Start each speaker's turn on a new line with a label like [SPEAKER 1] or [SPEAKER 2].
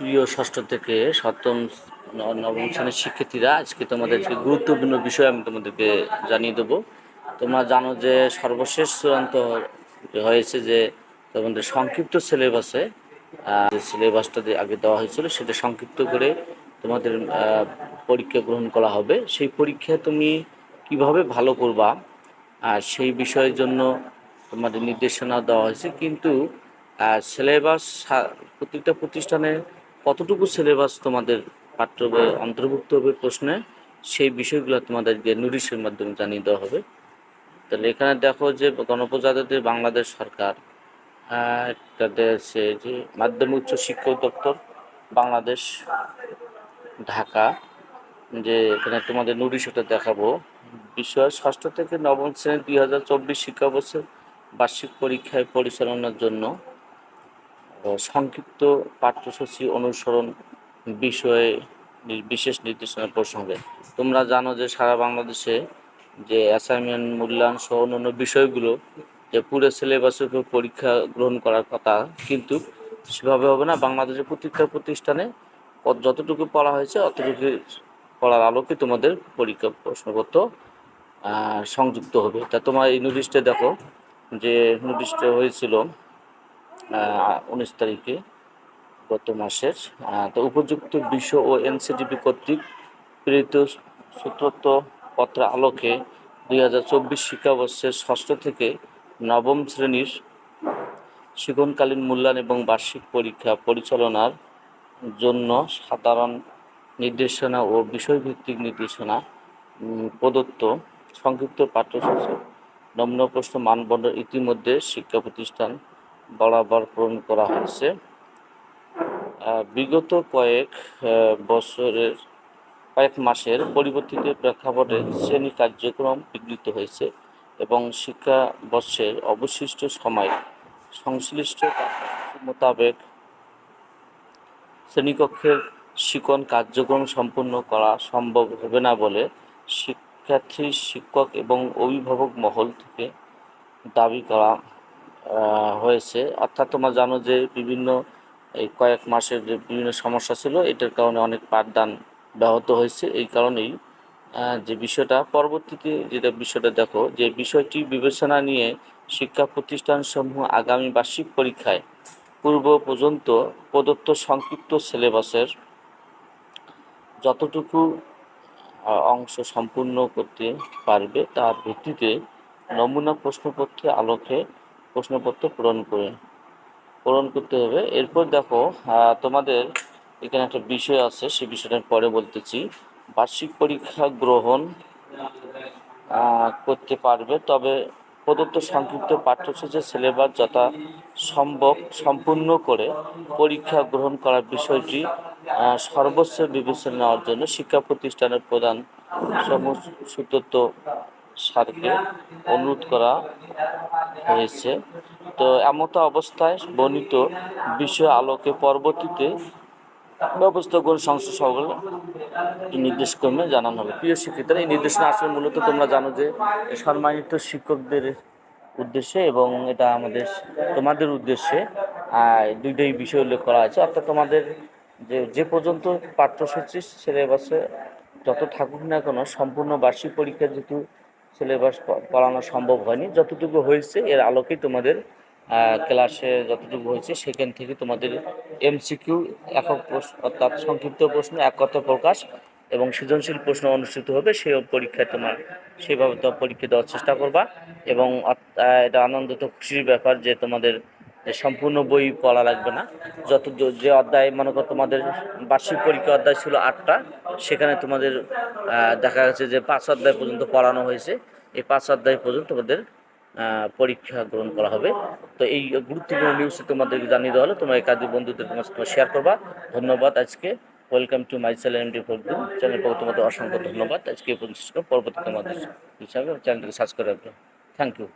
[SPEAKER 1] প্রিয় ষষ্ঠ থেকে সপ্তম নবম শ্রেণীর শিক্ষার্থীরা, আজকে তোমাদের যে গুরুত্বপূর্ণ বিষয় আমি তোমাদেরকে জানিয়ে দেবো। তোমরা জানো যে সর্বশেষ চূড়ান্ত হয়েছে যে তোমাদের সংক্ষিপ্ত সিলেবাসে যে সিলেবাসটা আগে দেওয়া হয়েছিল সেটা সংক্ষিপ্ত করে তোমাদের পরীক্ষা গ্রহণ করা হবে। সেই পরীক্ষায় তুমি কিভাবে ভালো করবা আর সেই বিষয়ের জন্য তোমাদের নির্দেশনা দেওয়া হয়েছে। কিন্তু সিলেবাস প্রত্যেকটা প্রতিষ্ঠানে কতটুকু সিলেবাস তোমাদের পাঠ্য বইয়ে অন্তর্ভুক্ত হবে প্রশ্নে, সেই বিষয়গুলো তোমাদেরকে নোটিশের মাধ্যমে জানিয়ে দেওয়া হবে। তাহলে এখানে দেখো যে গণপ্রজাতন্ত্রী বাংলাদেশ সরকার একটা দিয়েছে যে মাধ্যমিক উচ্চ শিক্ষা দপ্তর বাংলাদেশ ঢাকা, যে এখানে তোমাদের নোটিশটা দেখাবো। বিষয় ষষ্ঠ থেকে নবম শ্রেণী 2024 শিক্ষাবর্ষের বার্ষিক পরীক্ষায় পরিচালনার জন্য সংক্ষিপ্ত পাঠ্যসূচি অনুসরণ বিষয়ে বিশেষ নির্দেশনা প্রসঙ্গে। তোমরা জানো যে সারা বাংলাদেশে যে অ্যাসাইনমেন্ট, মূল্যায়ন সহ অন্যান্য বিষয়গুলো যে পুরো সিলেবাসের উপর পরীক্ষা গ্রহণ করার কথা, কিন্তু সেভাবে হবে না। বাংলাদেশের প্রত্যেকটা প্রতিষ্ঠানে যতটুকু পড়া হয়েছে অতটুকু পড়ার আলোকে তোমাদের পরীক্ষা প্রশ্নপত্র সংযুক্ত হবে। তা তোমার এই নোটিশটা দেখো, যে নোটিশটা হয়েছিল 19 তারিখে গত মাসের। তো উপযুক্ত বিষয় ও এনসিটিভি কর্তৃক প্রেরিত সূত্রত পত্র আলোকে 2024 শিক্ষাবর্ষের ষষ্ঠ থেকে নবম শ্রেণীর শিক্ষণকালীন মূল্যায়ন এবং বার্ষিক পরীক্ষা পরিচালনার জন্য সাধারণ নির্দেশনা ও বিষয়ভিত্তিক নির্দেশনা প্রদত্ত সংক্ষিপ্ত পাঠ্যসূচি নমুনা প্রশ্ন মানদণ্ড ইতিমধ্যে শিক্ষা প্রতিষ্ঠান বরাবর পূরণ করা হয়েছে। বিগত কয়েক মাসের পরিবর্তিত প্রেক্ষাপটে শ্রেণী কার্যক্রম বিঘ্নিত হয়েছে এবং শিক্ষাবর্ষের অবশিষ্ট সময় সংশ্লিষ্ট মোতাবেক শ্রেণীকক্ষের শিক্ষণ কার্যক্রম সম্পন্ন করা সম্ভব হবে না বলে শিক্ষার্থী, শিক্ষক এবং অভিভাবক মহল থেকে দাবি করা হয়েছে। অর্থাৎ তোমরা জানো যে বিভিন্ন এই কয়েক মাসের যে বিভিন্ন সমস্যা ছিল, এটার কারণে অনেক পাঠদান ব্যাহত হয়েছে। এই কারণেই যে বিষয়টা পরবর্তীতে যেটা বিষয়টা দেখো, যে বিষয়টি বিবেচনা নিয়ে শিক্ষা প্রতিষ্ঠানসমূহ আগামী বার্ষিক পরীক্ষায় পূর্ব পর্যন্ত প্রদত্ত সংক্ষিপ্ত সিলেবাসের যতটুকু অংশ সম্পূর্ণ করতে পারবে তার ভিত্তিতে নমুনা প্রশ্নপত্রের আলোকে প্রশ্নপত্র পূরণ করতে হবে। এরপর দেখো, তোমাদের এখানে একটা বিষয় আছে, সেই বিষয়টা পরে বলতেছি। বার্ষিক পরীক্ষা গ্রহণ করতে পারবে, তবে প্রদত্ত সংক্ষিপ্ত পাঠ্যসূচির সিলেবাস যথা সম্ভব সম্পূর্ণ করে পরীক্ষা গ্রহণ করার বিষয়টি সর্বোচ্চ বিবেচনা নেওয়ার জন্য শিক্ষা প্রতিষ্ঠানের প্রধান সুতোত্ব স্যারকে অনুরোধ করা হয়েছে। তো এমতো অবস্থায় বর্ণিত বিষয় আলোকে পরবর্তীতে ব্যবস্থাপনা সংস্থা সকল নির্দেশক্রমে জানানো হবে। প্রিয় শিক্ষিতরা, এই নির্দেশনা আসলে মূলত তোমরা জানো যে সম্মানিত শিক্ষকদের উদ্দেশ্যে এবং এটা তোমাদের উদ্দেশ্যে দুইটাই বিষয় উল্লেখ করা আছে। অর্থাৎ তোমাদের যে পর্যন্ত পাঠ্যসূচি সিলেবাসে যত থাকুক না কেন, সম্পূর্ণ বার্ষিক পরীক্ষার যেহেতু সিলেবাস পড়ানো সম্ভব হয়নি, যতটুকু হয়েছে এর আলোকেই তোমাদের ক্লাসে যতটুকু হয়েছে সেখান থেকে তোমাদের এমসিকিউ একক প্রশ্ন, অর্থাৎ সংক্ষিপ্ত প্রশ্ন, এক কথা প্রকাশ এবং সৃজনশীল প্রশ্ন অনুষ্ঠিত হবে। সেই পরীক্ষায় তোমার সেভাবে তোমার পরীক্ষা দেওয়ার চেষ্টা করবা। এবং এটা আনন্দিত খুশির ব্যাপার যে তোমাদের যে সম্পূর্ণ বই পড়া লাগবে না। যে অধ্যায়, মনে করো তোমাদের বার্ষিক পরীক্ষা অধ্যায় ছিল 8টা, সেখানে তোমাদের দেখা গেছে যে 5 অধ্যায় পর্যন্ত পড়ানো হয়েছে। এই 5 অধ্যায় পর্যন্ত তোমাদের পরীক্ষা গ্রহণ করা হবে। তো এই গুরুত্বপূর্ণ নিউজটি তোমাদেরকে জানিয়ে দেওয়া হলো। তোমার একাধিক বন্ধুদের তোমার সাথে শেয়ার করবা। ধন্যবাদ। আজকে welcome to my channel MD Fardul channel পক্ষ তোমাদের অসংখ্য ধন্যবাদ। আজকে পরবর্তী তোমাদের হিসাবে চ্যানেলটিকে সাবস্ক্রাইব রাখবে। Thank you.